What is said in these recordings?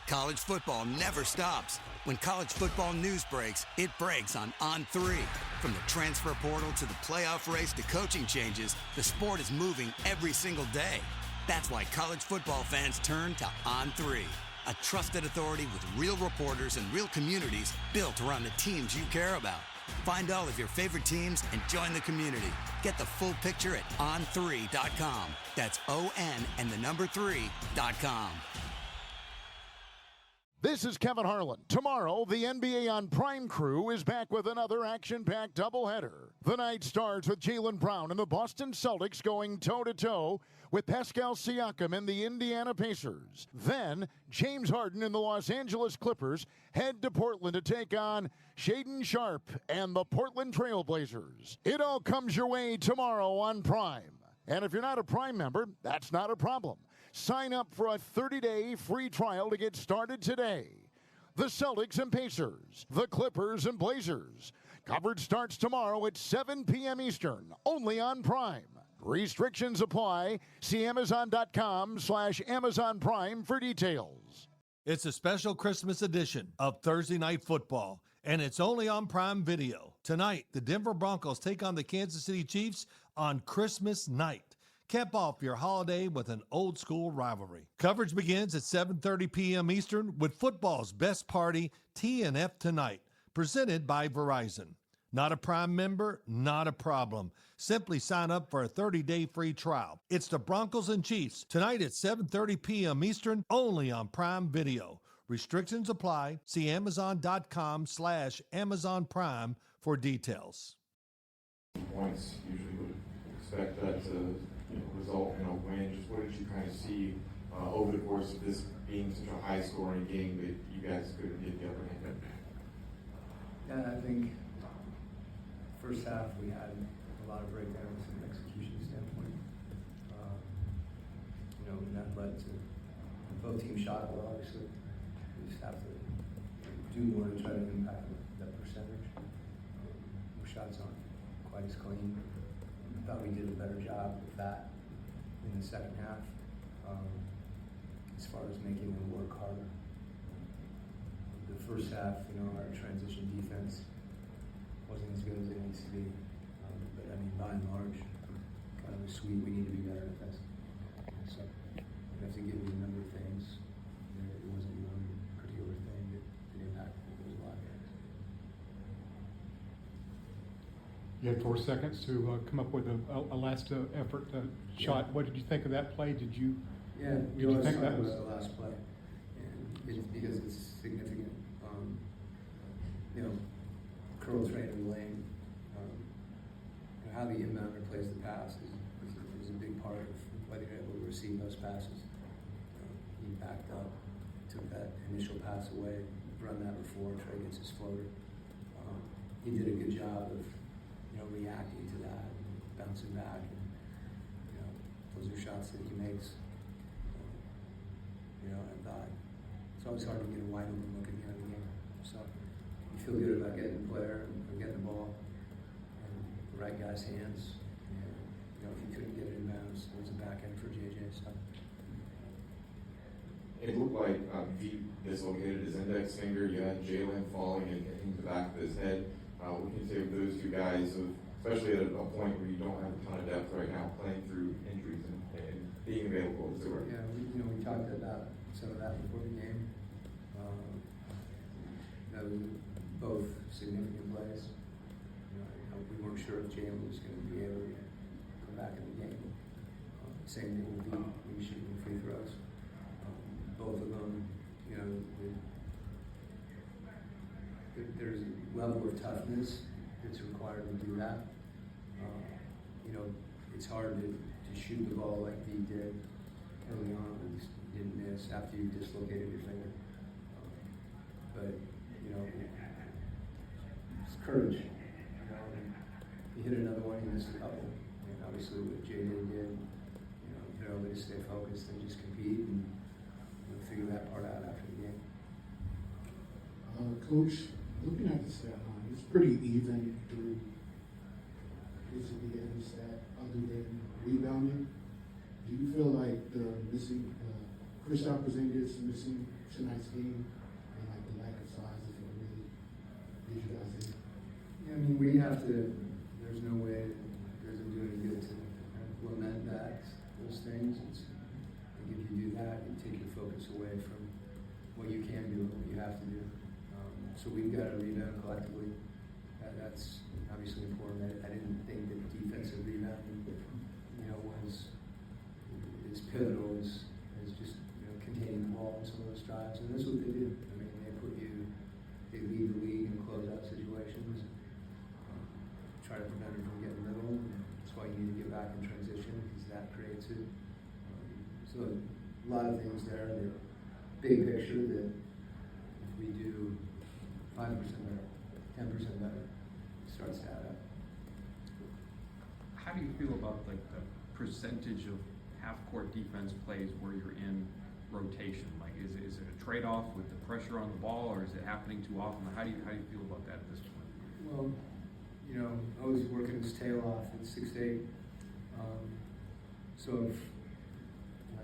College football never stops. When college football news breaks, it breaks on On3. From the transfer portal to the playoff race to coaching changes, the sport is moving every single day. That's why college football fans turn to On3, a trusted authority with real reporters and real communities built around the teams you care about. Find all of your favorite teams and join the community. Get the full picture at on3.com. That's ON and the number 3.com. This is Kevin Harlan. Tomorrow, the NBA on Prime crew is back with another action-packed doubleheader. The night starts with Jaylen Brown and the Boston Celtics going toe-to-toe with Pascal Siakam and the Indiana Pacers. Then, James Harden and the Los Angeles Clippers head to Portland to take on Shaedon Sharpe and the Portland Trail Blazers. It all comes your way tomorrow on Prime. And if you're not a Prime member, that's not a problem. Sign up for a 30-day free trial to get started today. The Celtics and Pacers, the Clippers and Blazers. Coverage starts tomorrow at 7 p.m. Eastern, only on Prime. Restrictions apply. See Amazon.com/Amazon Prime for details. It's a special Christmas edition of Thursday Night Football, and it's only on Prime Video. Tonight, the Denver Broncos take on the Kansas City Chiefs on Christmas night. Cap off your holiday with an old-school rivalry. Coverage begins at 7:30 p.m. Eastern with football's best party, TNF Tonight, presented by Verizon. Not a Prime member? Not a problem. Simply sign up for a 30-day free trial. It's the Broncos and Chiefs tonight at 7:30 p.m. Eastern, only on Prime Video. Restrictions apply. See Amazon.com/Amazon Prime for details. Points usually would expect that to result in a win. Just what did you kind of see over the course of this being such a high-scoring game that you guys couldn't get the upper hand? Yeah, I think first half we had a lot of breakdowns from an execution standpoint. And that led to both teams shot well, obviously. We just have to do more to try to impact that percentage. Our shots aren't quite as clean. I thought we did a better job with that in the second half, as far as making them work harder. The first half, our transition defense wasn't as good as it needs to be. But I mean, by and large, kind of a sweep, we need to be better at this. So I have to give you a number of things. It wasn't one particular thing that impacted me. There was a lot of things. You had 4 seconds to come up with a last effort shot. What did you think of that play? Did you think that was the last play? And it's because it's significant. Curl train in the lane. How the inbounder plays the pass is a big part of whether you're able to receive those passes. He backed up, took that initial pass away, run that before Trey gets his floater. He did a good job of reacting to that, and bouncing back, and those are shots that he makes. I thought it's always hard to get a wide open look at the end of the game. So you feel good about getting the player and getting the ball in the right guy's hands. And if he couldn't get it in bounds, it was a back end for JJ. So it looked like he dislocated his index finger. You had Jaylen falling and hitting the back of his head. What can you say of those two guys, especially at a point where you don't have a ton of depth right now, playing through injuries and being available as they were? Yeah, we talked about some of that before the game. That was both significant plays. We weren't sure if Jaylen was going to be able to come back in the game. Same thing with me shooting free throws. Both of them, there's a level of toughness that's required to do that. It's hard to shoot the ball like he did early on, and didn't miss after you dislocated your finger. But it's courage. He hit another one, he missed a couple. And obviously what JJ did, they're able to stay focused and just compete and figure that part out after the game. Coach, looking at the stat line, it's pretty even through basically every stat other than rebounding. Do you feel like the missing Kristaps Porzingis missing tonight's game and like the lack of size, if it really did you guys in? Yeah, I mean, we have to, there's no way that it doesn't do any good to kind of lament those things. I think if you do that, you take your focus away from what you can do and what you have to do. So we've got to rebound collectively. That's obviously important. I didn't think that defensive rebounding, was as pivotal as just containing the ball in some of those drives, and that's what they do. I mean, they lead the league in closeout situations. Try to prevent it from getting middle. That's why you need to get back in transition because that creates it. So a lot of things there. The big picture that if we do 5% better, 10% better, it starts to add up. How do you feel about like the percentage of half-court defense plays where you're in rotation? Like, is it a trade-off with the pressure on the ball, or is it happening too often? How do you feel about that at this point? Well, I was working his tail off at 6'8". So if,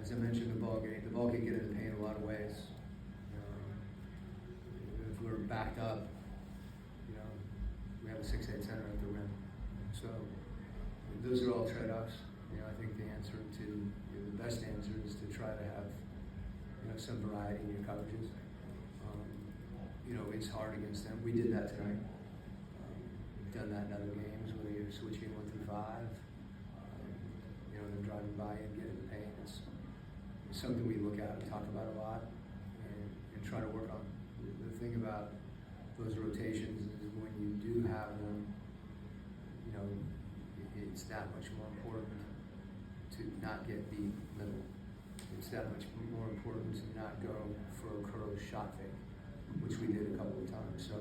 as I mentioned, the ball can get in the paint a lot of ways. If we're backed up, we have a 6'8" center at the rim. So those are all trade-offs. I think the answer to the best answer is to try to have some variety in your coverages. It's hard against them. We did that tonight. We've done that in other games where you're switching 1 through 5. They're driving by and getting the paint. It's something we look at and talk about a lot and try to work on. The thing about those rotations is when you do have them, it's that much more important to not get beat middle. It's that much more important to not go for a curl shot fake, which we did a couple of times. So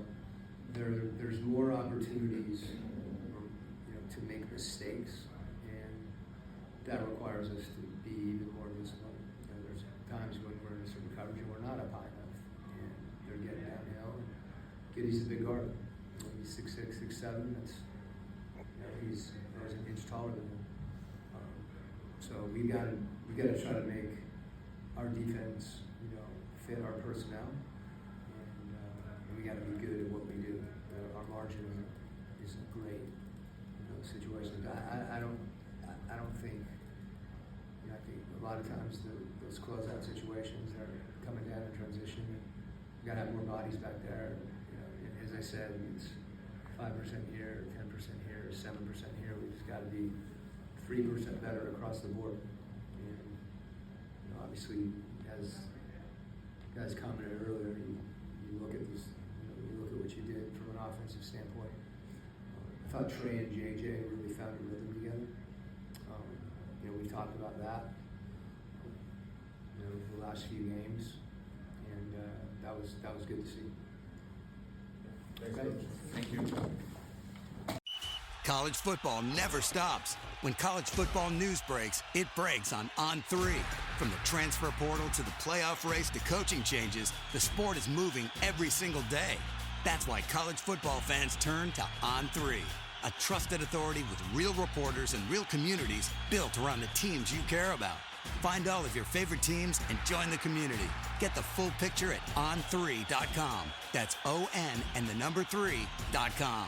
there's more opportunities, to make mistakes, and that requires us to be even more disciplined. There's times when we're in a certain coverage and we're not up high enough, and they're getting downhill. And Giddy's a big guard. He's 6'6", 6'7". That's he's an inch taller than him. So we got to try to make our defense, fit our personnel, and we got to be good at what we do. Our margin isn't great in those situations. I don't think. I think a lot of times those closeout situations are coming down in transition. We got to have more bodies back there. And as I said, it's 5% here, 10% here, 7% here. We just got to be 3% better across the board. And obviously, as guys commented earlier, you look at this, you look at what you did from an offensive standpoint. I thought Trey and JJ really found a rhythm together. We talked about that, the last few games, and that was good to see. Okay. Thank you. College football never stops. When college football news breaks, it breaks on On3. From the transfer portal to the playoff race to coaching changes, the sport is moving every single day. That's why college football fans turn to On3, a trusted authority with real reporters and real communities built around the teams you care about. Find all of your favorite teams and join the community. Get the full picture at on3.com. That's ON and the number 3.com.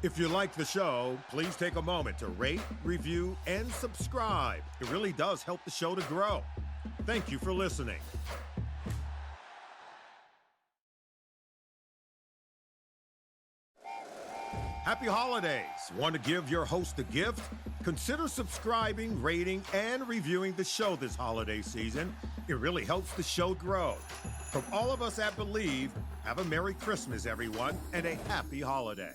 If you like the show, please take a moment to rate, review, and subscribe. It really does help the show to grow. Thank you for listening. Happy holidays! Want to give your host a gift? Consider subscribing, rating, and reviewing the show this holiday season. It really helps the show grow. From all of us at Believe, have a Merry Christmas, everyone, and a Happy Holiday.